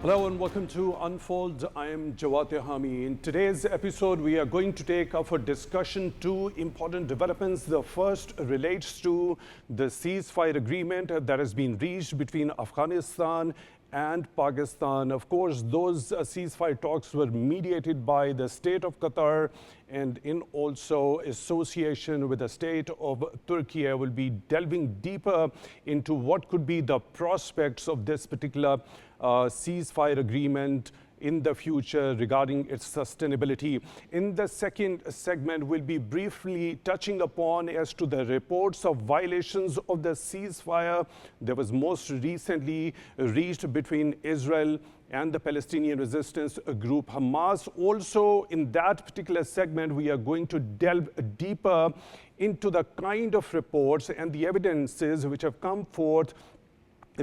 Hello and welcome to Unfold. I am Jawad Tehami. In today's episode, we are going to take up for discussion two important developments. The first relates to the ceasefire agreement that has been reached between Afghanistan and Pakistan. Of course, those ceasefire talks were mediated by the state of Qatar and in also association with the state of Turkey. I will be delving deeper into what could be the prospects of this particular ceasefire agreement in the future regarding its sustainability. In the second segment, we'll be briefly touching upon as to the reports of violations of the ceasefire that was most recently reached between Israel and the Palestinian resistance group Hamas. Also, in that particular segment, we are going to delve deeper into the kind of reports and the evidences which have come forth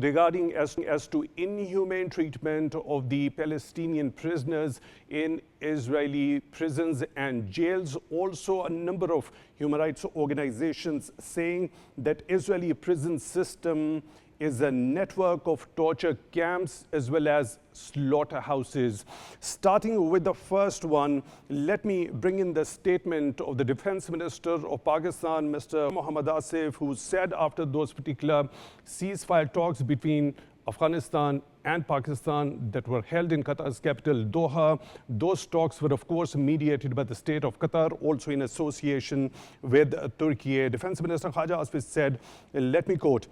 regarding as to inhumane treatment of the Palestinian prisoners in Israeli prisons and jails. Also, a number of human rights organizations saying that Israeli prison system is a network of torture camps as well as slaughterhouses. Starting with the first one, let me bring in the statement of the Defense Minister of Pakistan, Mr. Mohammad Asif, who said after those particular ceasefire talks between Afghanistan and Pakistan that were held in Qatar's capital, Doha. Those talks were, of course, mediated by the state of Qatar, also in association with Turkey. Defense Minister Khaja Asif said, let me quote,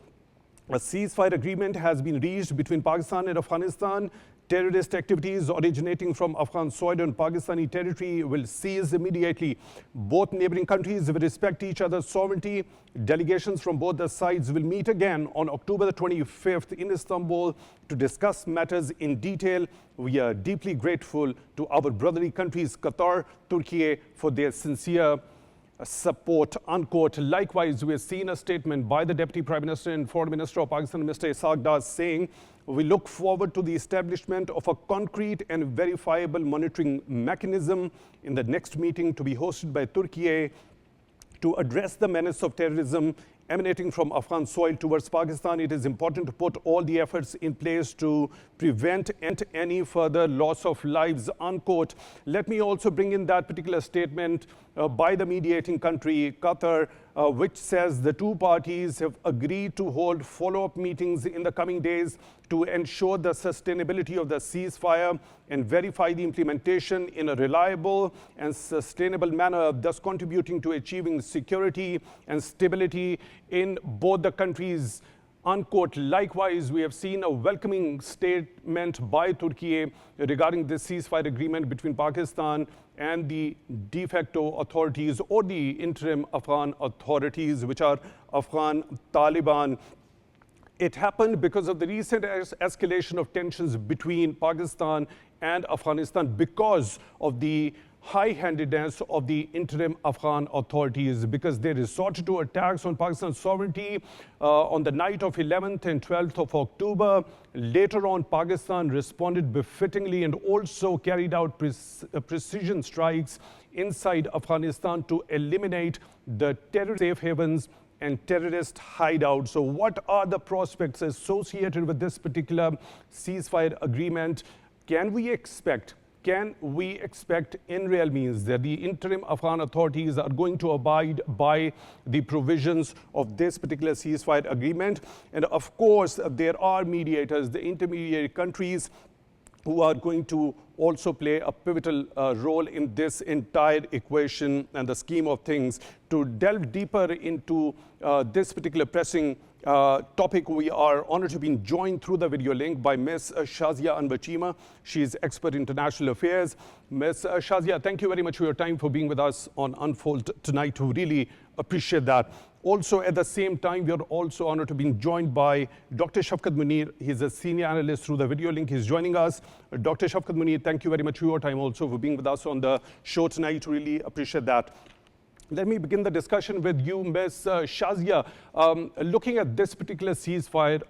"A ceasefire agreement has been reached between Pakistan and Afghanistan. Terrorist activities originating from Afghan soil and Pakistani territory will cease immediately. Both neighboring countries will respect each other's sovereignty. Delegations from both the sides will meet again on October the 25th in Istanbul to discuss matters in detail. We are deeply grateful to our brotherly countries, Qatar, Turkey, for their sincere support," unquote. Likewise, we have seen a statement by the Deputy Prime Minister and Foreign Minister of Pakistan, Mr. Ishaq Dar, saying, "We look forward to the establishment of a concrete and verifiable monitoring mechanism in the next meeting to be hosted by Turkey to address the menace of terrorism emanating from Afghan soil towards Pakistan. It is important to put all the efforts in place to prevent any further loss of lives," unquote. Let me also bring in that particular statement by the mediating country, Qatar, which says the two parties have agreed to hold follow-up meetings in the coming days to ensure the sustainability of the ceasefire and verify the implementation in a reliable and sustainable manner, thus contributing to achieving security and stability in both the countries, unquote. Likewise, we have seen a welcoming statement by Turkey regarding this ceasefire agreement between Pakistan and the de facto authorities or the interim Afghan authorities, which are Afghan Taliban. It happened because of the recent escalation of tensions between Pakistan and Afghanistan because of the high-handedness of the interim Afghan authorities, because they resorted to attacks on Pakistan's sovereignty on the night of 11th and 12th of October. Later on, Pakistan responded befittingly and also carried out precision strikes inside Afghanistan to eliminate the terrorist safe havens and terrorist hideouts. So what are the prospects associated with this particular ceasefire agreement? Can we expect in real means that the interim Afghan authorities are going to abide by the provisions of this particular ceasefire agreement? And of course, there are mediators, the intermediary countries, who are going to also play a pivotal role in this entire equation and the scheme of things. To delve deeper into this particular pressing topic, we are honored to be joined through the video link by Ms. Shazia Cheema. She is expert in international affairs. Ms. Shazia, thank you very much for your time, for being with us on Unfold tonight. We really appreciate that. Also, at the same time, we are also honored to be joined by Dr. Shafqat Munir. He's a senior analyst through the video link. He's joining us. Dr. Shafqat Munir, thank you very much for your time, also for being with us on the show tonight. Really appreciate that. Let me begin the discussion with you, Ms. Shazia. Looking at this particular ceasefire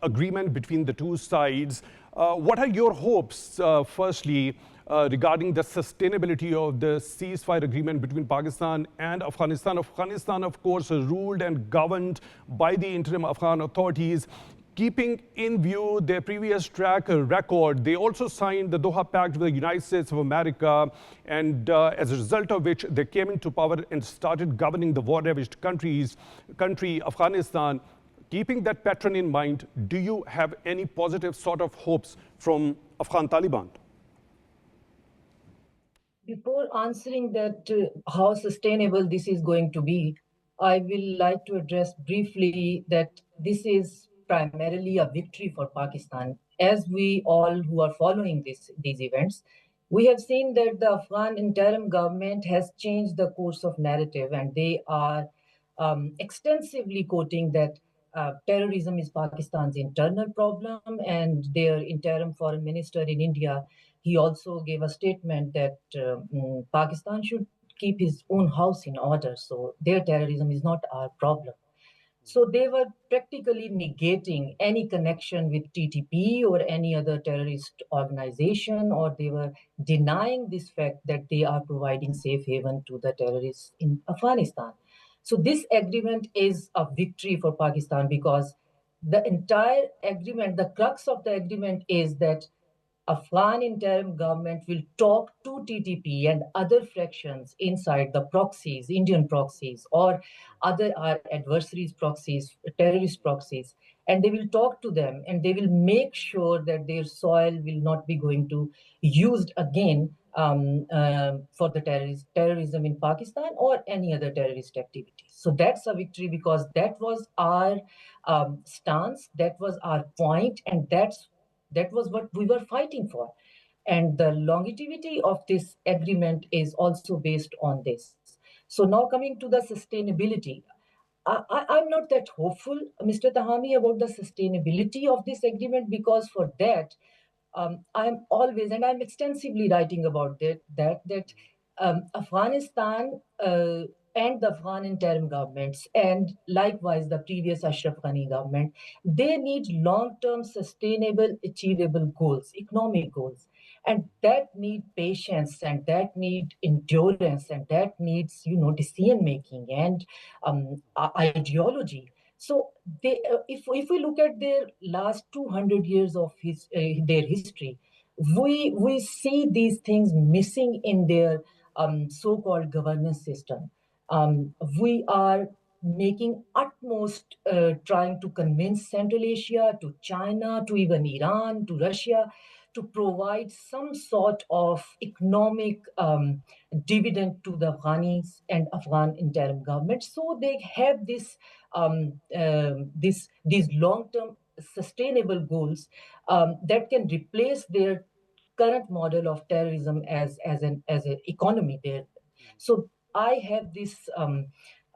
agreement between the two sides, what are your hopes, firstly, regarding the sustainability of the ceasefire agreement between Pakistan and Afghanistan? Afghanistan, of course, ruled and governed by the interim Afghan authorities. keeping in view their previous track record, they also signed the Doha Pact with the United States of America, and as a result of which they came into power and started governing the war-ravaged country, Afghanistan. Keeping that pattern in mind, do you have any positive sort of hopes from Afghan Taliban? Before answering that, how sustainable this is going to be, I will like to address briefly that this is primarily a victory for Pakistan. As we all who are following these events, we have seen that the Afghan interim government has changed the course of narrative, and they are extensively quoting that terrorism is Pakistan's internal problem, and their interim foreign minister in India, he also gave a statement that Pakistan should keep his own house in order. So their terrorism is not our problem. So they were practically negating any connection with TTP or any other terrorist organization, or they were denying this fact that they are providing safe haven to the terrorists in Afghanistan. So this agreement is a victory for Pakistan because the entire agreement, the crux of the agreement is that Afghan interim government will talk to TTP and other fractions inside the proxies, Indian proxies, or other our adversaries' proxies, terrorist proxies, and they will talk to them and they will make sure that their soil will not be going to used again for the terrorism in Pakistan or any other terrorist activity. So that's a victory because that was our stance, that was our point, and that was what we were fighting for. And the longevity of this agreement is also based on this. So now coming to the sustainability, I'm not that hopeful, Mr. Tehami, about the sustainability of this agreement because for that, I'm always, and I'm extensively writing about that Afghanistan and the Afghan interim governments, and likewise the previous Ashraf Ghani government, they need long-term sustainable, achievable goals, economic goals. And that need patience, and that need endurance, and that needs, decision-making and ideology. So if we look at their last 200 years of their history, we see these things missing in their so-called governance system. We are making utmost trying to convince Central Asia, to China, to even Iran, to Russia, to provide some sort of economic dividend to the Afghanis and Afghan interim government. So they have these long-term sustainable goals that can replace their current model of terrorism as an economy there. So I have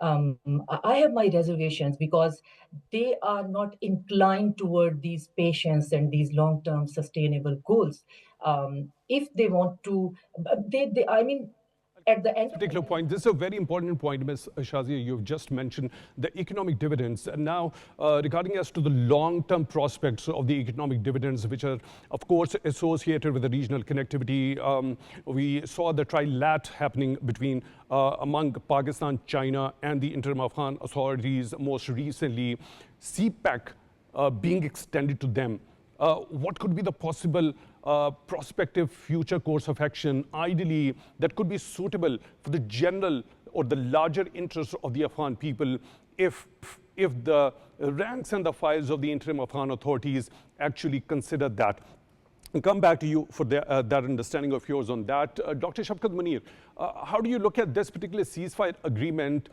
I have my reservations because they are not inclined toward these patience and these long-term sustainable goals. If they want to, I mean, at the end particular point, this is a very important point, Ms. Shazia. You've just mentioned the economic dividends. And now, regarding as to the long-term prospects of the economic dividends, which are, of course, associated with the regional connectivity, we saw the trilat happening between among Pakistan, China, and the interim Afghan authorities most recently. CPEC being extended to them. What could be the possible prospective future course of action, ideally, that could be suitable for the general or the larger interests of the Afghan people if the ranks and the files of the interim Afghan authorities actually consider that? I'll come back to you for that understanding of yours on that. Dr. Shafqat Munir, how do you look at this particular ceasefire agreement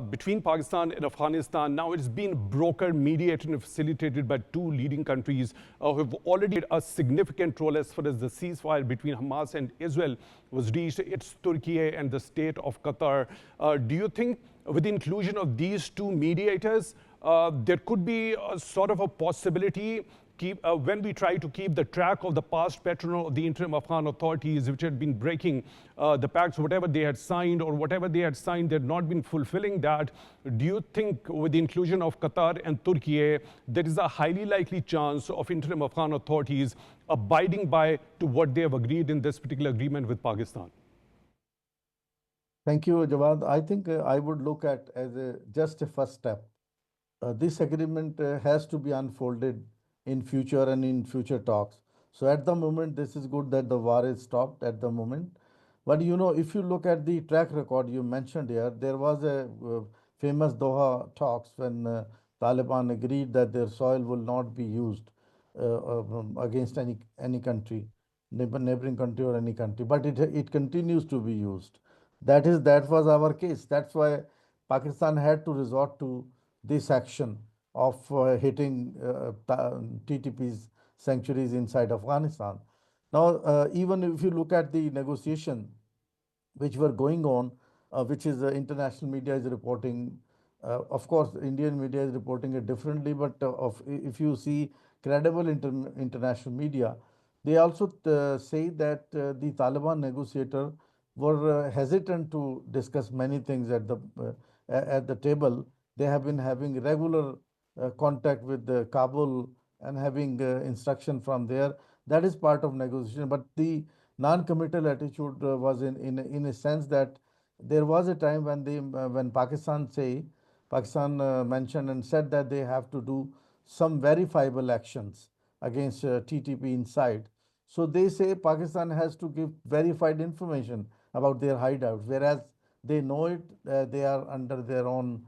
between Pakistan and Afghanistan? Now it's been brokered, mediated, and facilitated by two leading countries who have already had a significant role as far as the ceasefire between Hamas and Israel was reached. It's Turkey and the state of Qatar. Do you think with the inclusion of these two mediators, there could be a sort of a possibility when we try to keep the track of the past pattern of the interim Afghan authorities, which had been breaking the pacts, whatever they had signed, or whatever they had signed, they had not been fulfilling that. Do you think with the inclusion of Qatar and Turkey, there is a highly likely chance of interim Afghan authorities abiding by to what they have agreed in this particular agreement with Pakistan? Thank you, Jawad. I think I would look at as just a first step. this agreement has to be unfolded in future and in future talks. So at the moment, this is good that the war is stopped at the moment. But you know, if you look at the track record you mentioned here, there was a famous Doha talks when Taliban agreed that their soil will not be used against any country, neighboring country or any country. But it continues to be used. That was our case. That's why Pakistan had to resort to this action of hitting TTP's sanctuaries inside Afghanistan. Now, even if you look at the negotiation which were going on, which is international media is reporting. Of course, Indian media is reporting it differently, but if you see credible international media, they also say that the Taliban negotiator were hesitant to discuss many things at the table. They have been having regular contact with Kabul and having instruction from there. That is part of negotiation. But the non-committal attitude was in a sense that there was a time when when Pakistan mentioned and said that they have to do some verifiable actions against TTP inside. So they say Pakistan has to give verified information about their hideouts, whereas they know it. They are under their own,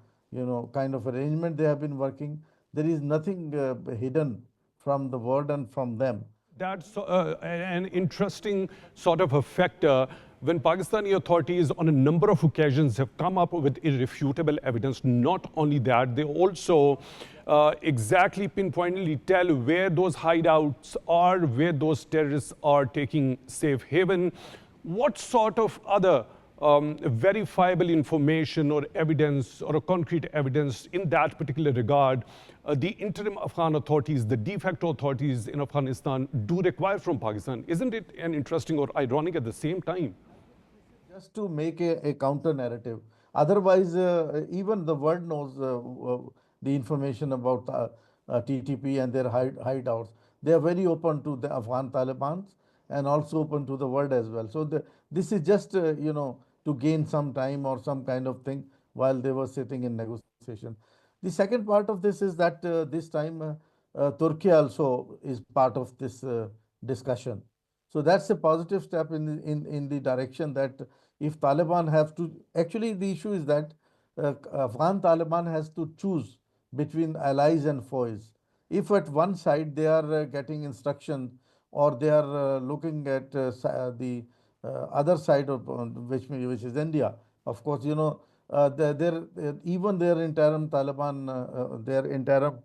kind of arrangement. They have been working. There is nothing hidden from the world and from them. That's an interesting sort of a factor when Pakistani authorities on a number of occasions have come up with irrefutable evidence. Not only that, they also exactly pinpointedly tell where those hideouts are, where those terrorists are taking safe haven. What sort of other verifiable information or evidence or a concrete evidence in that particular regard the interim Afghan authorities, the de facto authorities in Afghanistan do require from Pakistan? Isn't it an interesting or ironic at the same time? Just to make a counter narrative. Otherwise, even the world knows the information about TTP and their hideouts. They are very open to the Afghan Taliban and also open to the world as well. So this is just, to gain some time or some kind of thing while they were sitting in negotiation. The second part of this is that this time Turkey also is part of this discussion. So that's a positive step in the direction that if Taliban have to, actually the issue is that Afghan Taliban has to choose between allies and foes. If at one side they are getting instruction or they are looking at the other side of which is India, of course, even their interim Taliban, their interim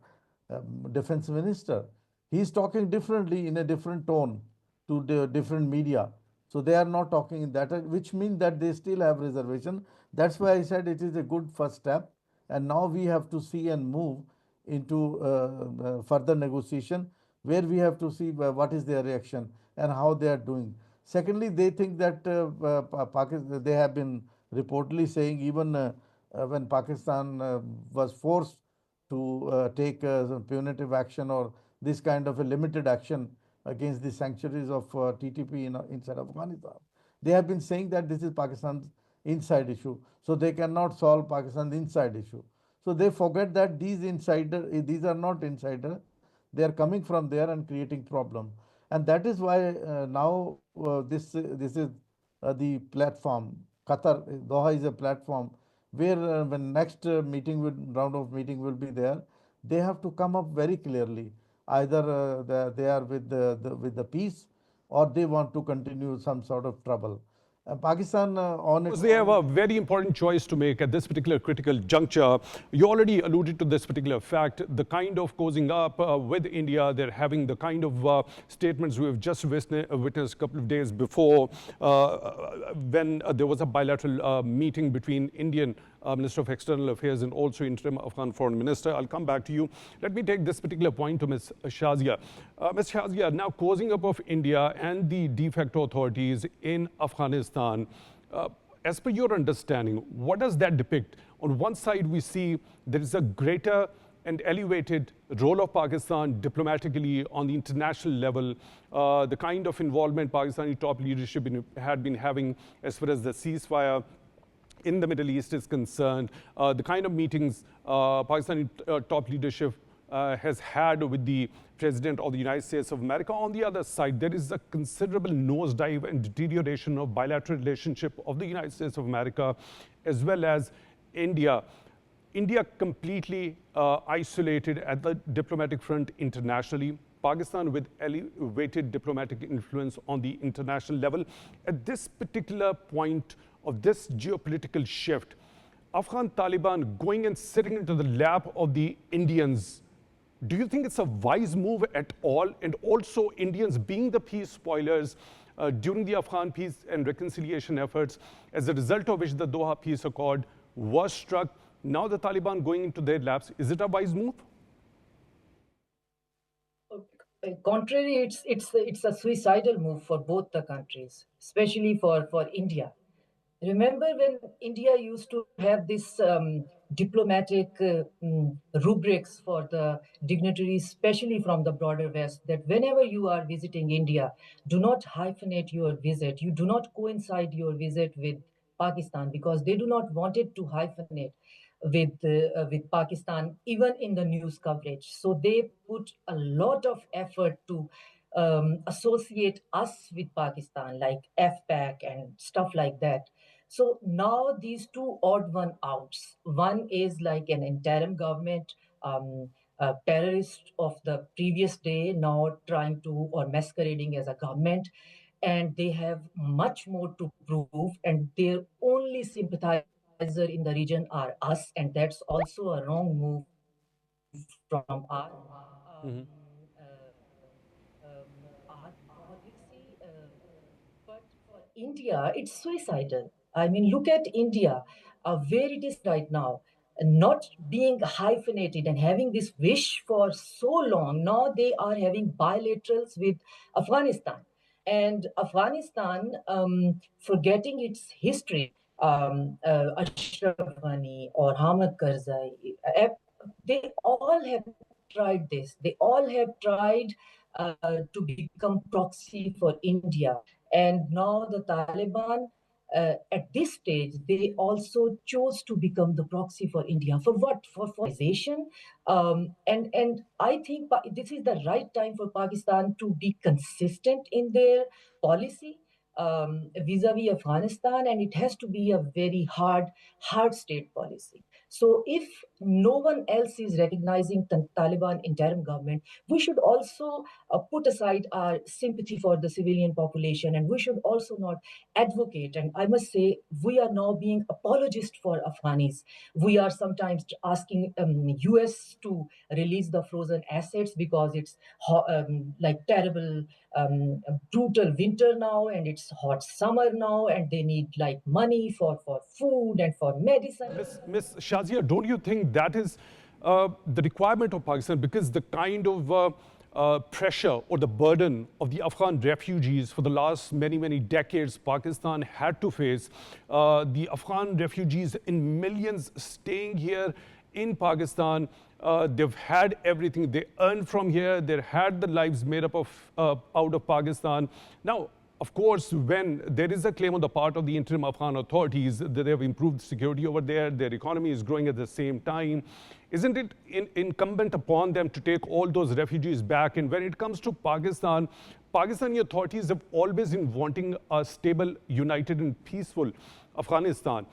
defense minister, he's talking differently in a different tone to the different media. So they are not talking in that, which means that they still have reservation. That's why I said it is a good first step. And now we have to see and move into further negotiation where we have to see what is their reaction and how they are doing. Secondly, they think that Pakistan, they have been reportedly saying even when Pakistan was forced to take punitive action or this kind of a limited action against the sanctuaries of TTP inside Afghanistan. They have been saying that this is Pakistan's inside issue, so they cannot solve Pakistan's inside issue. So they forget that these are not insider. They are coming from there and creating problem, and that is why now this is the platform. Doha is a platform where when next round of meeting will be there, they have to come up very clearly. Either they are with the peace, or they want to continue some sort of trouble. Pakistan on its They have a very important choice to make at this particular critical juncture. You already alluded to this particular fact, the kind of cozying up with India. They're having the kind of statements we have just witnessed a couple of days before when there was a bilateral meeting between Indian Minister of External Affairs and also interim Afghan Foreign Minister. I'll come back to you. Let me take this particular point to Ms. Shazia. Ms. Shazia, now cozying up of India and the de facto authorities in Afghanistan, as per your understanding, what does that depict? On one side, we see there is a greater and elevated role of Pakistan diplomatically on the international level, the kind of involvement Pakistani top leadership had been having as far as the ceasefire in the Middle East is concerned, the kind of meetings Pakistani top leadership has had with the President of the United States of America. On the other side, there is a considerable nosedive and deterioration of bilateral relationship of the United States of America as well as India. India completely isolated at the diplomatic front internationally. Pakistan with elevated diplomatic influence on the international level. At this particular point of this geopolitical shift, Afghan Taliban going and sitting into the lap of the Indians, do you think it's a wise move at all? And also Indians being the peace spoilers during the Afghan peace and reconciliation efforts, as a result of which the Doha Peace Accord was struck. Now the Taliban going into their laps, is it a wise move? Contrary, it's a suicidal move for both the countries, especially for India. Remember when India used to have this diplomatic rubrics for the dignitaries, especially from the broader West, that whenever you are visiting India, do not hyphenate your visit. You do not coincide your visit with Pakistan, because they do not want it to hyphenate with Pakistan, even in the news coverage. So they put a lot of effort to associate us with Pakistan, like FPAC and stuff like that. So now these two odd one outs. One is like an interim government, a terrorist of the previous day, now trying to or masquerading as a government. And they have much more to prove, and their only sympathizer in the region are us, and that's also a wrong move from our policy. But for India, it's suicidal. I mean, look at India, where it is right now, not being hyphenated and having this wish for so long. Now they are having bilaterals with Afghanistan. And Afghanistan, forgetting its history, Ashraf Ghani or Hamid Karzai, they all have tried this. They all have tried to become proxy for India. And now the Taliban, at this stage, they also chose to become the proxy for India. For what? For formalization. And I think this is the right time for Pakistan to be consistent in their policy vis-a-vis Afghanistan, and it has to be a very hard state policy. So if no one else is recognizing the Taliban interim government, we should also put aside our sympathy for the civilian population, and we should also not advocate. And I must say, we are now being apologists for Afghanis. We are sometimes asking US to release the frozen assets because it's like terrible, brutal winter now, and it's hot summer now, and they need like money for food and for medicine. Miss Shazia, don't you think that is the requirement of Pakistan? Because the kind of pressure or the burden of the Afghan refugees for the last many decades Pakistan had to face, the Afghan refugees in millions staying here in Pakistan, they've had everything. They earned from here. They had the lives made up of out of Pakistan. Now, of course, when there is a claim on the part of the interim Afghan authorities that they have improved security over there, their economy is growing at the same time, isn't it incumbent upon them to take all those refugees back? And when it comes to Pakistan, Pakistani authorities have always been wanting a stable, united and peaceful Afghanistan.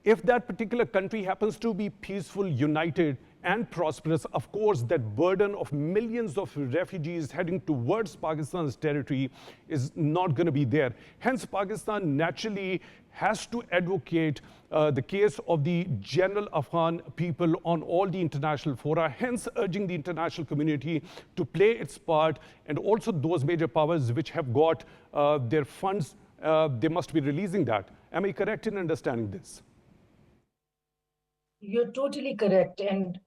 If that particular country happens to be peaceful, united and prosperous, of course, that burden of millions of refugees heading towards Pakistan's territory is not going to be there. Hence, Pakistan naturally has to advocate the case of the general Afghan people on all the international fora, hence urging the international community to play its part, and also those major powers which have got their funds, they must be releasing that. Am I correct in understanding this? You're totally correct. And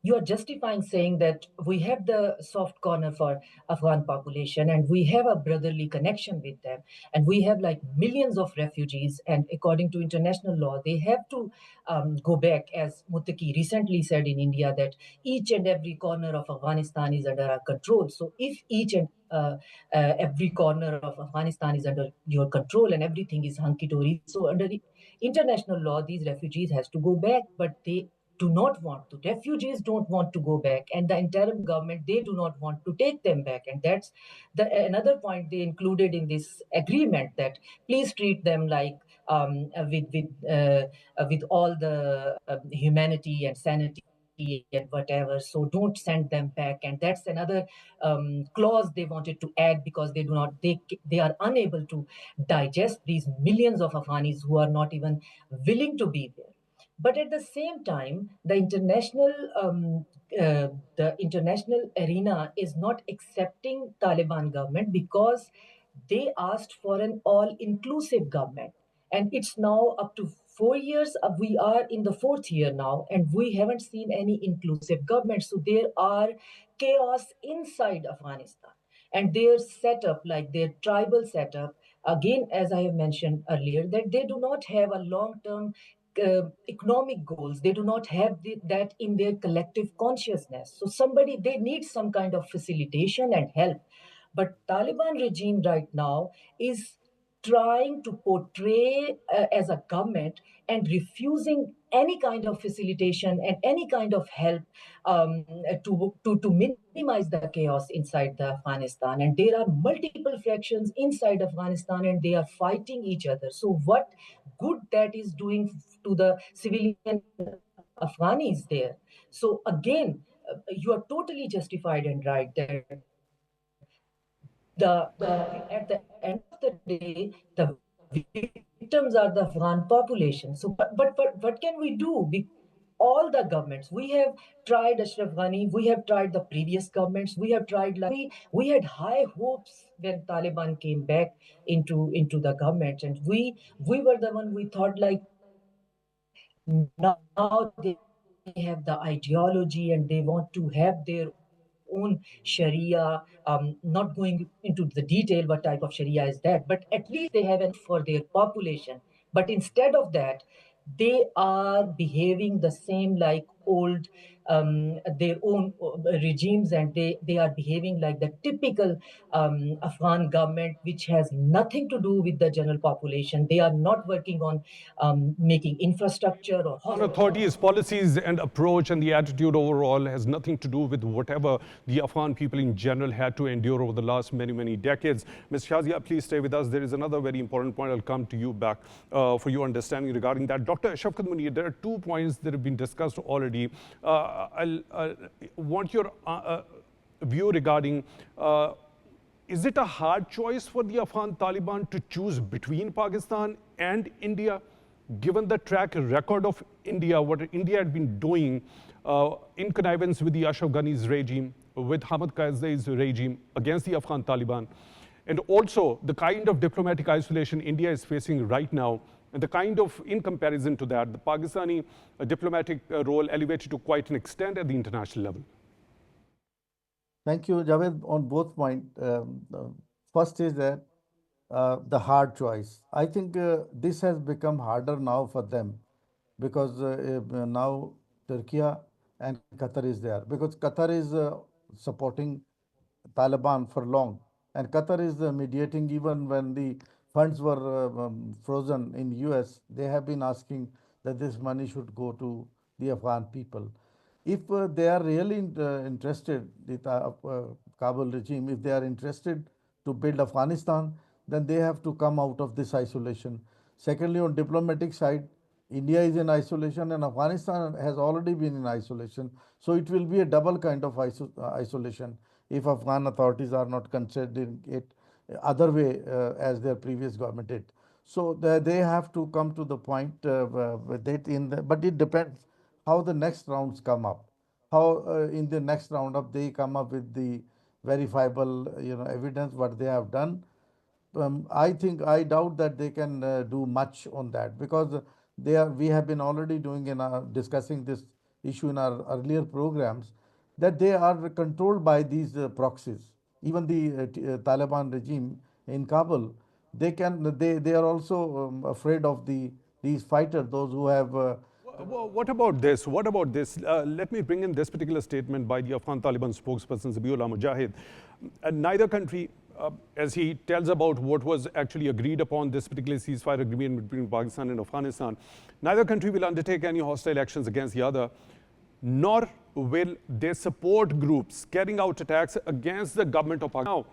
you are justifying saying that we have the soft corner for Afghan population and we have a brotherly connection with them. And we have like millions of refugees. And according to international law, they have to go back, as Muttaqi recently said in India, that each and every corner of Afghanistan is under our control. So if each and every corner of Afghanistan is under your control and everything is hunky-dory. So under the international law, these refugees has to go back, but they do not want to. Refugees don't want to go back, and the interim government, they do not want to take them back. And that's another point they included in this agreement, that please treat them like with all the humanity and sanity and whatever. So don't send them back. And that's another clause they wanted to add, because they do not they are unable to digest these millions of Afghanis who are not even willing to be there. But at the same time, the international arena is not accepting Taliban government, because they asked for an all-inclusive government. And it's now up to 4 years. We are in the fourth year now, and we haven't seen any inclusive government. So there are chaos inside Afghanistan. And their setup, like their tribal setup, again, as I have mentioned earlier, that they do not have a long-term economic goals. They do not have that in their collective consciousness. So they need some kind of facilitation and help. But Taliban regime right now is trying to portray as a government and refusing any kind of facilitation and any kind of help to minimize the chaos inside the Afghanistan. And there are multiple factions inside Afghanistan, and they are fighting each other. So what good that is doing to the civilian Afghanis there? So again, you are totally justified and right that at the end of the day, the victims are the Afghan population. So, but what can we do? All the governments, we have tried Ashraf Ghani, we have tried the previous governments, we have tried, like we had high hopes when Taliban came back into the government, and we were the one, we thought like, now they have the ideology and they want to have their own Sharia. Not going into the detail what type of Sharia is that, but at least they have enough for their population. But instead of that, they are behaving the same like old their own regimes, and they are behaving like the typical Afghan government, which has nothing to do with the general population. They are not working on making infrastructure or Afghan authorities' policies and approach and the attitude overall has nothing to do with whatever the Afghan people in general had to endure over the last many, many decades. Ms. Shazia, please stay with us. There is another very important point. I'll come to you back for your understanding regarding that. Dr. Shafqat Munir, there are 2 points that have been discussed already. I want your view regarding is it a hard choice for the Afghan Taliban to choose between Pakistan and India? Given the track record of India, what India had been doing in connivance with the Ashraf Ghani's regime, with Hamid Karzai's regime against the Afghan Taliban, and also the kind of diplomatic isolation India is facing right now, and the kind of, in comparison to that, the Pakistani diplomatic role elevated to quite an extent at the international level. Thank you, Javed, on both points. First is that the hard choice. I think this has become harder now for them, because now Turkey and Qatar is there, because Qatar is supporting Taliban for long, and Qatar is mediating. Even when the funds were frozen in US, they have been asking that this money should go to the Afghan people. If they are really interested, the Kabul regime, if they are interested to build Afghanistan, then they have to come out of this isolation. Secondly, on diplomatic side, India is in isolation and Afghanistan has already been in isolation. So it will be a double kind of isolation if Afghan authorities are not considering it other way as their previous government did. So they have to come to the point with it but it depends how the next rounds come up. How in the next roundup they come up with the verifiable evidence what they have done. I doubt that they can do much on that, because we have been already discussing this issue in our earlier programs, that they are controlled by these proxies. Even the Taliban regime in Kabul, they are also afraid of these fighters, those who have Well, what about this? What about this? Let me bring in this particular statement by the Afghan Taliban spokesperson, Zabiullah Mujahid. Neither country, as he tells about what was actually agreed upon this particular ceasefire agreement between Pakistan and Afghanistan, neither country will undertake any hostile actions against the other, nor will they support groups carrying out attacks against the government of Pakistan. Now,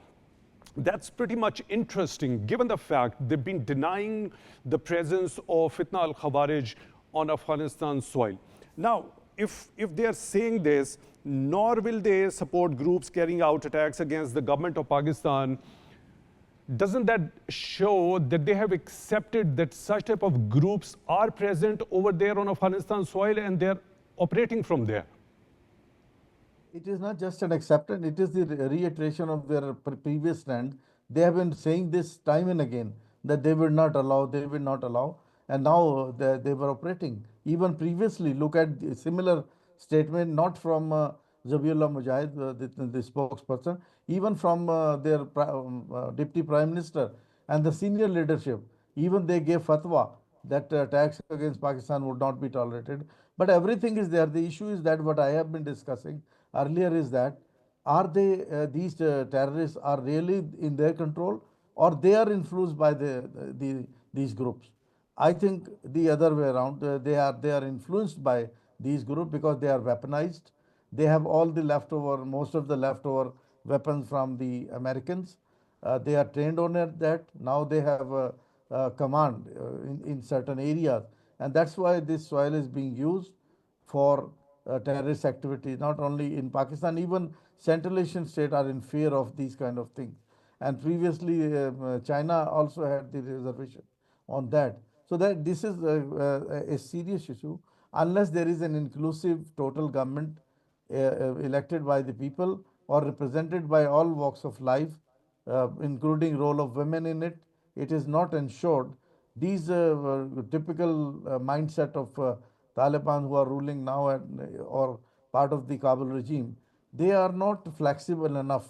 that's pretty much interesting, given the fact they've been denying the presence of Fitna al-Khawarij on Afghanistan soil. Now, if they are saying this, nor will they support groups carrying out attacks against the government of Pakistan, doesn't that show that they have accepted that such type of groups are present over there on Afghanistan soil and they're operating from there? It is not just an acceptance, it is the reiteration of their previous stand. They have been saying this time and again that they will not allow, they will not allow, and now they were operating. Even previously, look at the similar statement, not from Zabiullah Mujahid, the spokesperson, even from their Deputy Prime Minister and the senior leadership. Even they gave fatwa that attacks against Pakistan would not be tolerated. But everything is there. The issue is that what I have been discussing earlier is that are they these terrorists are really in their control, or they are influenced by these groups? I think the other way around. They are influenced by these groups because they are weaponized. They have all the leftover, most of the leftover weapons from the Americans. They are trained on that. Now they have command in certain areas, and that's why this soil is being used for terrorist activity. Not only in Pakistan, even Central Asian states are in fear of these kind of things. And previously, China also had the reservation on that. So that this is a serious issue. Unless there is an inclusive total government elected by the people or represented by all walks of life, including role of women in it, it is not ensured. These typical mindset of Taliban who are ruling now or part of the Kabul regime, they are not flexible enough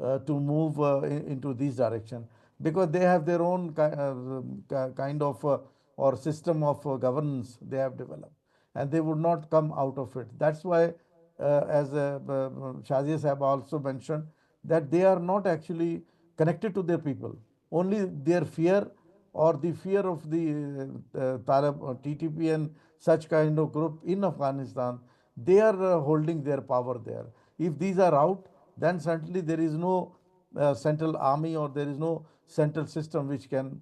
to move into this direction because they have their own kind of or system of governance they have developed, and they would not come out of it. That's why, as Shazia Cheema also mentioned, that they are not actually connected to their people. Only their fear or the fear of the TTP and such kind of group in Afghanistan, they are holding their power there. If these are out, then certainly there is no central army or there is no central system which can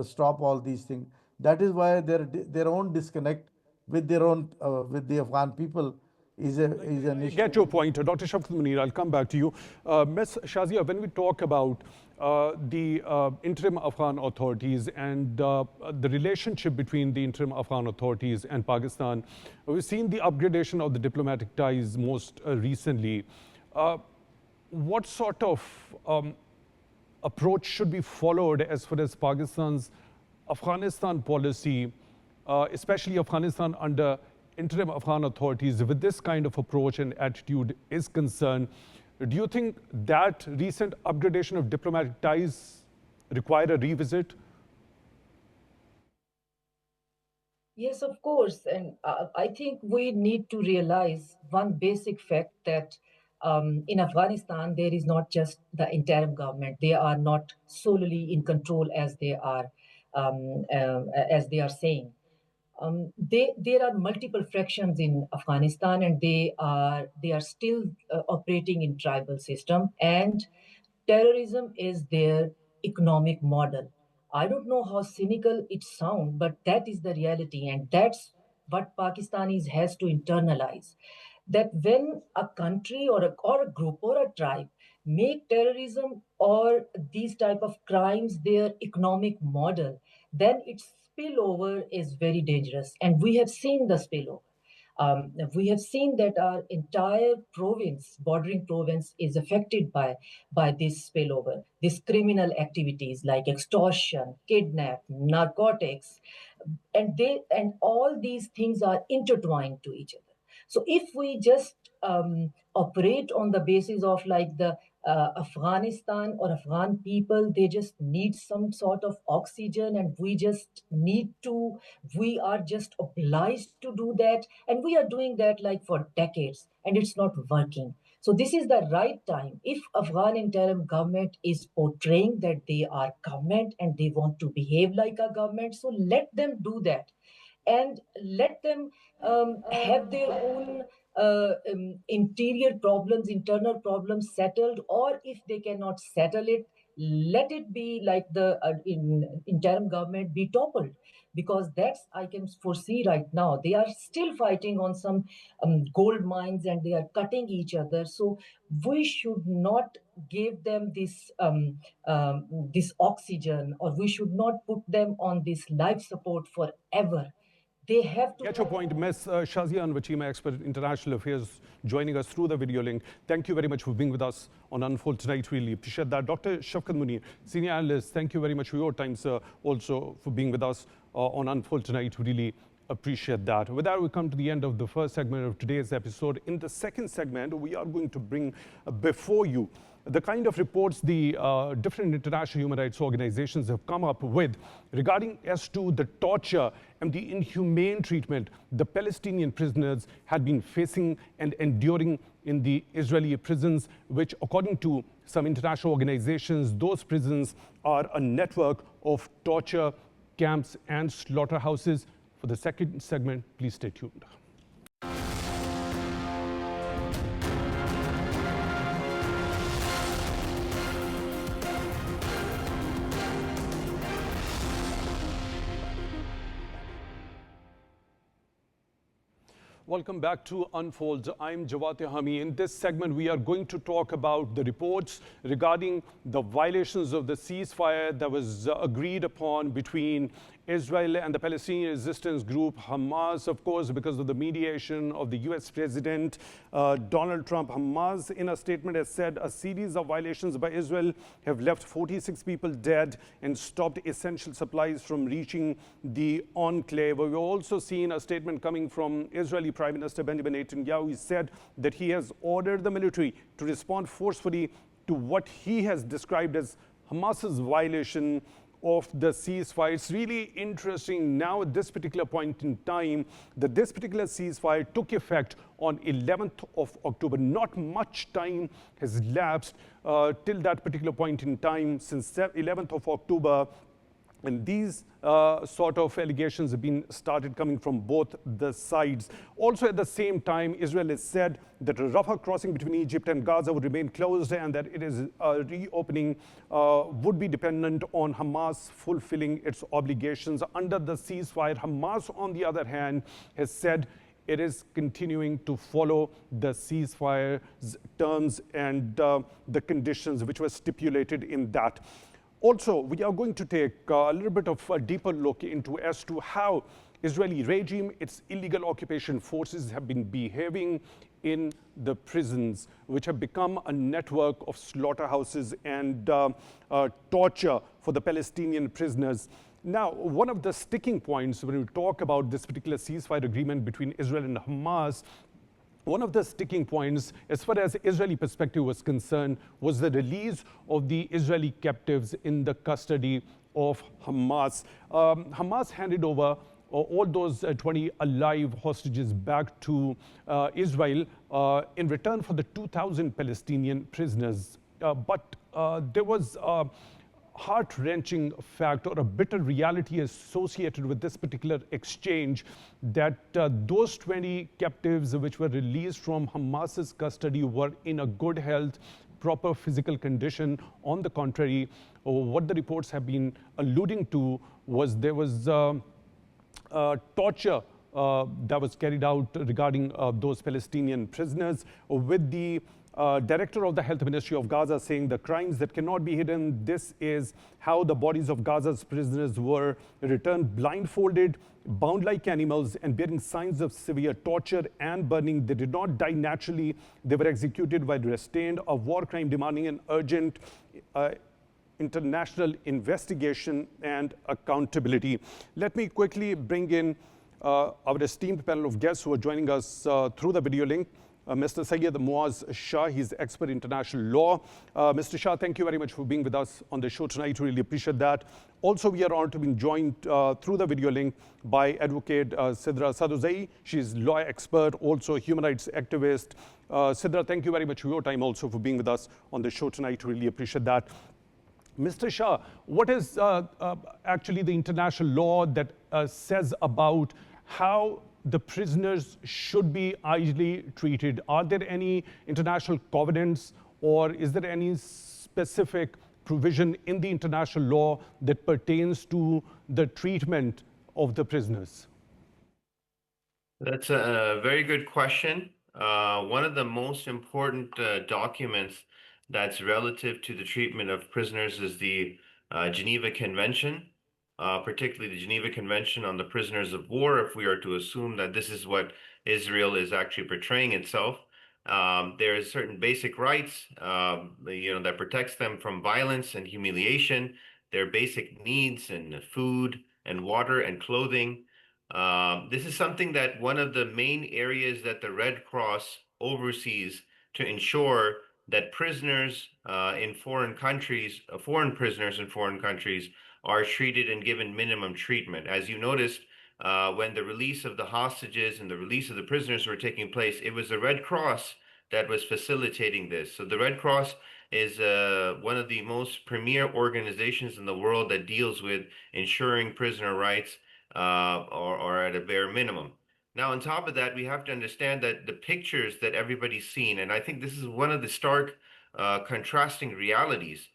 stop all these things. That is why their own disconnect with their own with the Afghan people is an issue. Get your point, Dr. Shafqat Munir. I'll come back to you. Ms. Shazia, when we talk about the interim Afghan authorities and the relationship between the interim Afghan authorities and Pakistan, we've seen the upgradation of the diplomatic ties most recently. What sort of approach should be followed as far as Pakistan's Afghanistan policy, especially Afghanistan under interim Afghan authorities, with this kind of approach and attitude is concerned? Do you think that recent upgradation of diplomatic ties require a revisit? Yes, of course. And I think we need to realize one basic fact that in Afghanistan, there is not just the interim government. They are not solely in control as they are saying. There are multiple fractions in Afghanistan, and they are still operating in tribal system, and terrorism is their economic model. I don't know how cynical it sounds, but that is the reality, and that's what Pakistanis has to internalize. That when a country or a group or a tribe make terrorism or these type of crimes their economic model, then its spillover is very dangerous, and we have seen the spillover. We have seen that our entire province, bordering province, is affected by this spillover, these criminal activities like extortion, kidnap, narcotics, and all these things are intertwined to each other. So if we just operate on the basis of like the Afghanistan or Afghan people, they just need some sort of oxygen, and we are just obliged to do that. And we are doing that like for decades, and it's not working. So this is the right time. If Afghan interim government is portraying that they are government and they want to behave like a government, so let them do that, and let them have their own interior problems, internal problems settled. Or if they cannot settle it, let it be like the interim government be toppled, because that's I can foresee right now. They are still fighting on some gold mines, and they are cutting each other. So we should not give them this oxygen, or we should not put them on this life support forever. They have to Get your point. Ms. Shazia Cheema, expert international affairs, joining us through the video link. Thank you very much for being with us on Unfold tonight. Really appreciate that. Dr. Shafqat Munir, senior analyst, thank you very much for your time, sir, also for being with us on Unfold tonight. Really appreciate that. With that, we come to the end of the first segment of today's episode. In the second segment, we are going to bring before you the kind of reports the different international human rights organizations have come up with regarding as to the torture and the inhumane treatment the Palestinian prisoners had been facing and enduring in the Israeli prisons, which, according to some international organizations, those prisons are a network of torture camps and slaughterhouses. For the second segment, please stay tuned. Welcome back to Unfold. I'm Jawad Tehami. In this segment, we are going to talk about the reports regarding the violations of the ceasefire that was agreed upon between Israel and the Palestinian resistance group Hamas, of course, because of the mediation of the US President Donald Trump. Hamas, in a statement, has said a series of violations by Israel have left 46 people dead and stopped essential supplies from reaching the enclave. We've also seen a statement coming from Israeli Prime Minister Benjamin Netanyahu. He said that he has ordered the military to respond forcefully to what he has described as Hamas's violation of the ceasefire. It's really interesting now at this particular point in time that this particular ceasefire took effect on 11th of October. Not much time has elapsed till that particular point in time since 11th of October. And these sort of allegations have been started coming from both the sides. Also, at the same time, Israel has said that a Rafah crossing between Egypt and Gaza would remain closed, and that it is reopening would be dependent on Hamas fulfilling its obligations under the ceasefire. Hamas, on the other hand, has said it is continuing to follow the ceasefire's terms and the conditions which were stipulated in that. Also, we are going to take a little bit of a deeper look into as to how Israeli regime, its illegal occupation forces have been behaving in the prisons, which have become a network of slaughterhouses and torture for the Palestinian prisoners. Now, one of the sticking points when we talk about this particular ceasefire agreement between Israel and Hamas, one of the sticking points, as far as Israeli perspective was concerned, was the release of the Israeli captives in the custody of Hamas. Hamas handed over all those 20 alive hostages back to Israel in return for the 2,000 Palestinian prisoners. But there was heart-wrenching fact or a bitter reality associated with this particular exchange, that those 20 captives which were released from Hamas's custody were in a good health, proper physical condition. On the contrary, what the reports have been alluding to was there was torture that was carried out regarding those Palestinian prisoners, with the director of the Health Ministry of Gaza saying the crimes that cannot be hidden. This is how the bodies of Gaza's prisoners were returned blindfolded, bound like animals, and bearing signs of severe torture and burning. They did not die naturally. They were executed while restrained, a war crime demanding an urgent international investigation and accountability. Let me quickly bring in our esteemed panel of guests who are joining us through the video link. Mr. Syed Mauz Shah. He's expert in international law. Mr. Shah, thank you very much for being with us on the show tonight. Really appreciate that. Also, we are honored to be joined through the video link by Advocate Sidra Sadozai. She's lawyer expert, also human rights activist. Sidra, thank you very much for your time also for being with us on the show tonight. Really appreciate that. Mr. Shah, what is actually the international law that says about how the prisoners should be ideally treated? Are there any international covenants, or is there any specific provision in the international law that pertains to the treatment of the prisoners? That's a very good question. One of the most important documents that's relative to the treatment of prisoners is the Geneva Convention, particularly the Geneva Convention on the Prisoners of War, if we are to assume that this is what Israel is actually portraying itself. There is certain basic rights, that protects them from violence and humiliation, their basic needs and food and water and clothing. This is something that one of the main areas that the Red Cross oversees to ensure that prisoners in foreign countries, foreign prisoners in foreign countries, are treated and given minimum treatment. As you noticed, when the release of the hostages and the release of the prisoners were taking place, it was the Red Cross that was facilitating this. So the Red Cross is one of the most premier organizations in the world that deals with ensuring prisoner rights or at a bare minimum. Now, on top of that, we have to understand that the pictures that everybody's seen, and I think this is one of the stark contrasting realities,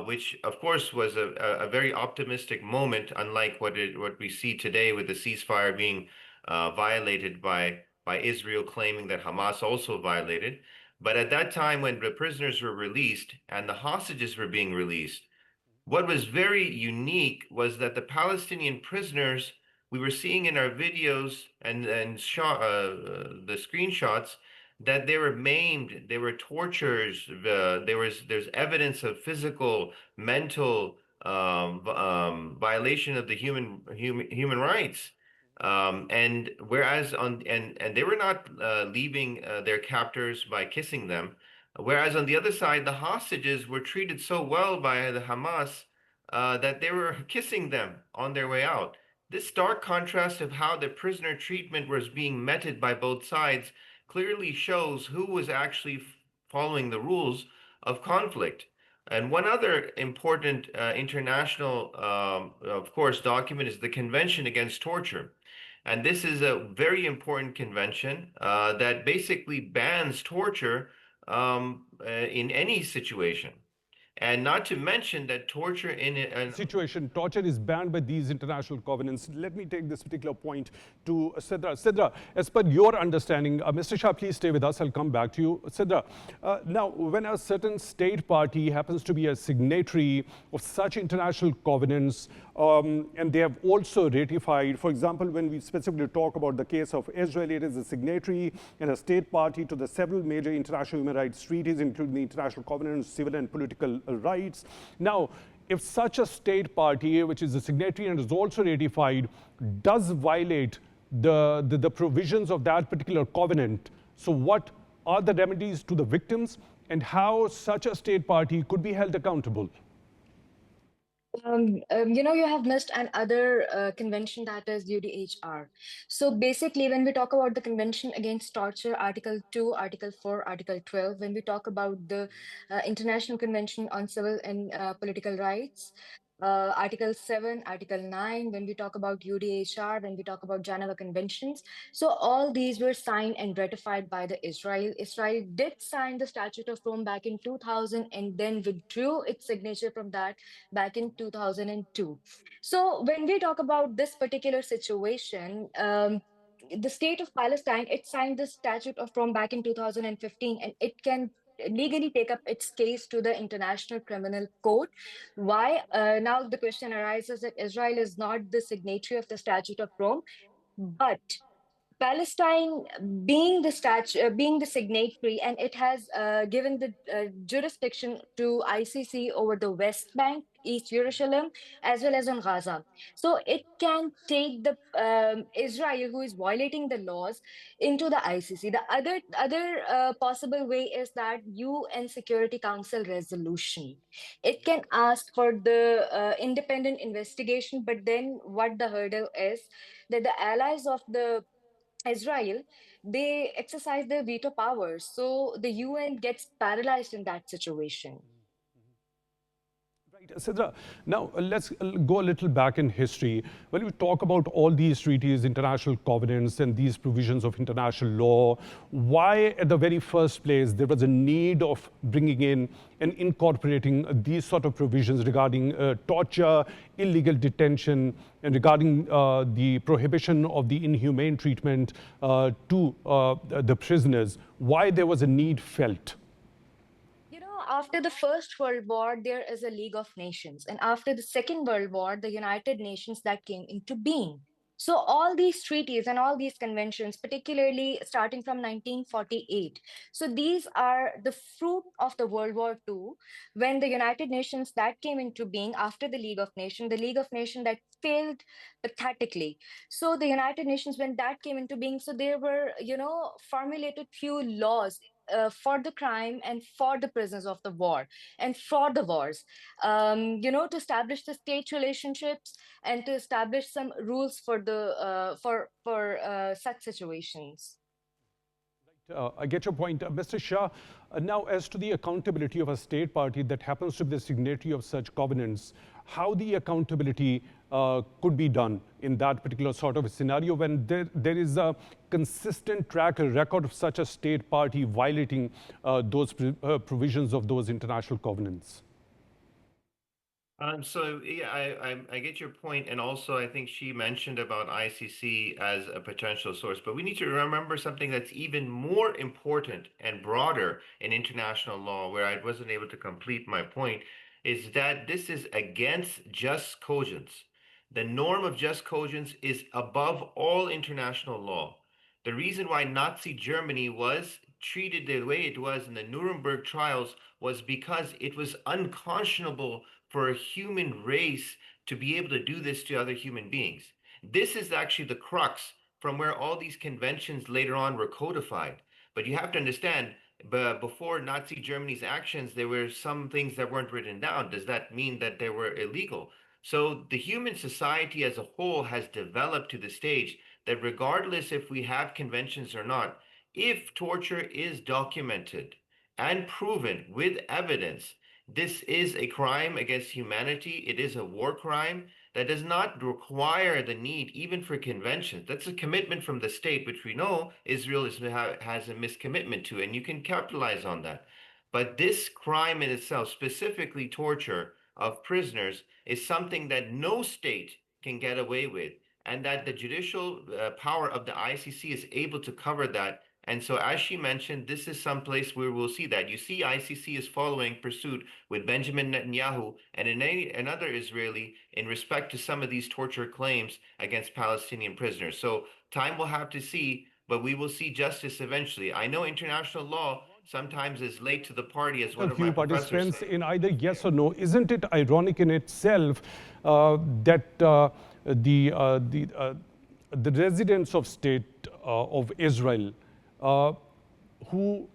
which of course was a very optimistic moment, unlike what we see today with the ceasefire being violated by Israel claiming that Hamas also violated. But at that time, when the prisoners were released and the hostages were being released, what was very unique was that the Palestinian prisoners we were seeing in our videos and the screenshots that they were maimed, they were tortures. There's evidence of physical, mental violation of the human rights. And whereas and they were not leaving their captors by kissing them. Whereas on the other side, the hostages were treated so well by the Hamas that they were kissing them on their way out. This stark contrast of how the prisoner treatment was being meted by both sides clearly shows who was actually following the rules of conflict. And one other important international, of course, document is the Convention Against Torture. And this is a very important convention that basically bans torture in any situation. And not to mention that torture in a situation, torture is banned by these international covenants. Let me take this particular point to Sidra. Sidra, as per your understanding, Mr. Shah, please stay with us. I'll come back to you. Sidra, now, when a certain state party happens to be a signatory of such international covenants, and they have also ratified, for example, when we specifically talk about the case of Israel, it is a signatory and a state party to the several major international human rights treaties, including the International Covenant on Civil and Political Rights. Now, if such a state party, which is a signatory and is also ratified, does violate the provisions of that particular covenant, so what are the remedies to the victims, and how such a state party could be held accountable? You have missed another convention, that is UDHR. So basically, when we talk about the Convention Against Torture, Article 2, Article 4, Article 12, when we talk about the International Convention on Civil and Political Rights, Article 7, Article 9, when we talk about UDHR, when we talk about Geneva Conventions. So all these were signed and ratified by the Israel. Israel did sign the Statute of Rome back in 2000 and then withdrew its signature from that back in 2002. So when we talk about this particular situation, the state of Palestine, it signed the Statute of Rome back in 2015, and it can legally take up its case to the International Criminal Court. Why? Now the question arises that Israel is not the signatory of the Statute of Rome, but Palestine being being the signatory, and it has given the jurisdiction to ICC over the West Bank, East Jerusalem, as well as on Gaza. So it can take the Israel, who is violating the laws, into the ICC. The other possible way is that UN Security Council resolution. It can ask for the independent investigation, but then what the hurdle is that the allies of the Israel, they exercise their veto powers. So the UN gets paralyzed in that situation. Right, Sidra. Now, let's go a little back in history. When we talk about all these treaties, international covenants, and these provisions of international law, why, at the very first place, there was a need of bringing in and incorporating these sort of provisions regarding torture, illegal detention, and regarding the prohibition of the inhumane treatment to the prisoners? Why there was a need felt? After the First World War, there is a League of Nations. And after the Second World War, the United Nations that came into being. So all these treaties and all these conventions, particularly starting from 1948, so these are the fruit of the World War II, when the United Nations that came into being after the League of Nations that failed pathetically. So the United Nations, when that came into being, so there were, formulated few laws for the crime and for the prisoners of the war and for the wars, to establish the state relationships and to establish some rules for the for such situations. I get your point. Mr. Shah, now as to the accountability of a state party that happens to be the signatory of such covenants, how the accountability could be done in that particular sort of a scenario when there is a consistent track record of such a state party violating those provisions of those international covenants? So yeah, I get your point, and also I think she mentioned about ICC as a potential source, but we need to remember something that's even more important and broader in international law, where I wasn't able to complete my point, is that this is against just cogence. The norm of just cogence is above all international law. The reason why Nazi Germany was treated the way it was in the Nuremberg trials was because it was unconscionable for a human race to be able to do this to other human beings. This is actually the crux from where all these conventions later on were codified. But you have to understand, before Nazi Germany's actions, there were some things that weren't written down. Does that mean that they were illegal? So the human society as a whole has developed to the stage that regardless if we have conventions or not, if torture is documented and proven with evidence, this is a crime against humanity. It is a war crime that does not require the need even for conventions. That's a commitment from the state, which we know Israel has a miscommitment to, and you can capitalize on that. But this crime in itself, specifically torture of prisoners, is something that no state can get away with, and that the judicial power of the ICC is able to cover that. And so, as she mentioned, this is some place where we'll see that. You see, ICC is following pursuit with Benjamin Netanyahu and another Israeli in respect to some of these torture claims against Palestinian prisoners. So, time will have to see, but we will see justice eventually. I know international law sometimes is late to the party, as A one of my few professors participants said. in either yes or no. Isn't it ironic in itself that the residents of state of Israel who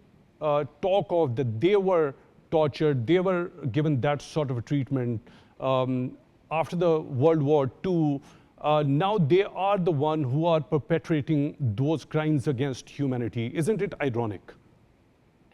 talk of that they were tortured, they were given that sort of a treatment after the World War II, now they are the one who are perpetrating those crimes against humanity. Isn't it ironic?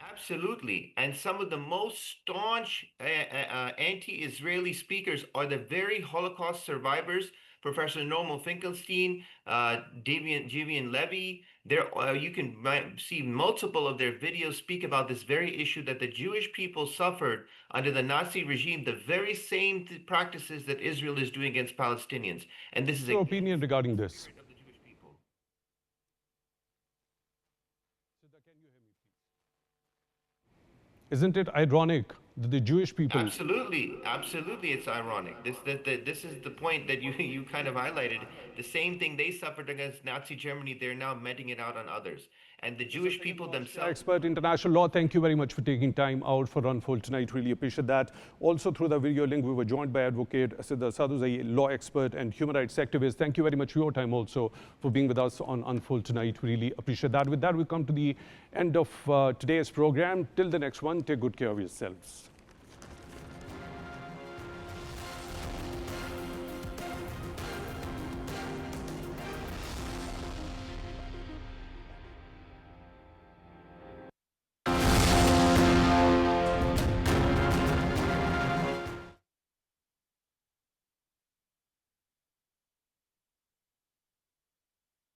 Absolutely. And some of the most staunch anti-Israeli speakers are the very Holocaust survivors. Professor Noam Finkelstein, Javian Levy. You can see multiple of their videos speak about this very issue that the Jewish people suffered under the Nazi regime, the very same practices that Israel is doing against Palestinians. And this is Your opinion regarding this? of the Jewish people. Isn't it ironic the Jewish people. Absolutely, absolutely, it's ironic. This is the point that you kind of highlighted. The same thing they suffered against Nazi Germany, they're now meting it out on others. And the Jewish people themselves. Expert international law, thank you very much for taking time out for Unfold tonight. Really appreciate that. Also, through the video link, we were joined by Advocate Sadozai, law expert and human rights activist. Thank you very much for your time also for being with us on Unfold tonight. Really appreciate that. With that, we come to the end of today's program. Till the next one, take good care of yourselves.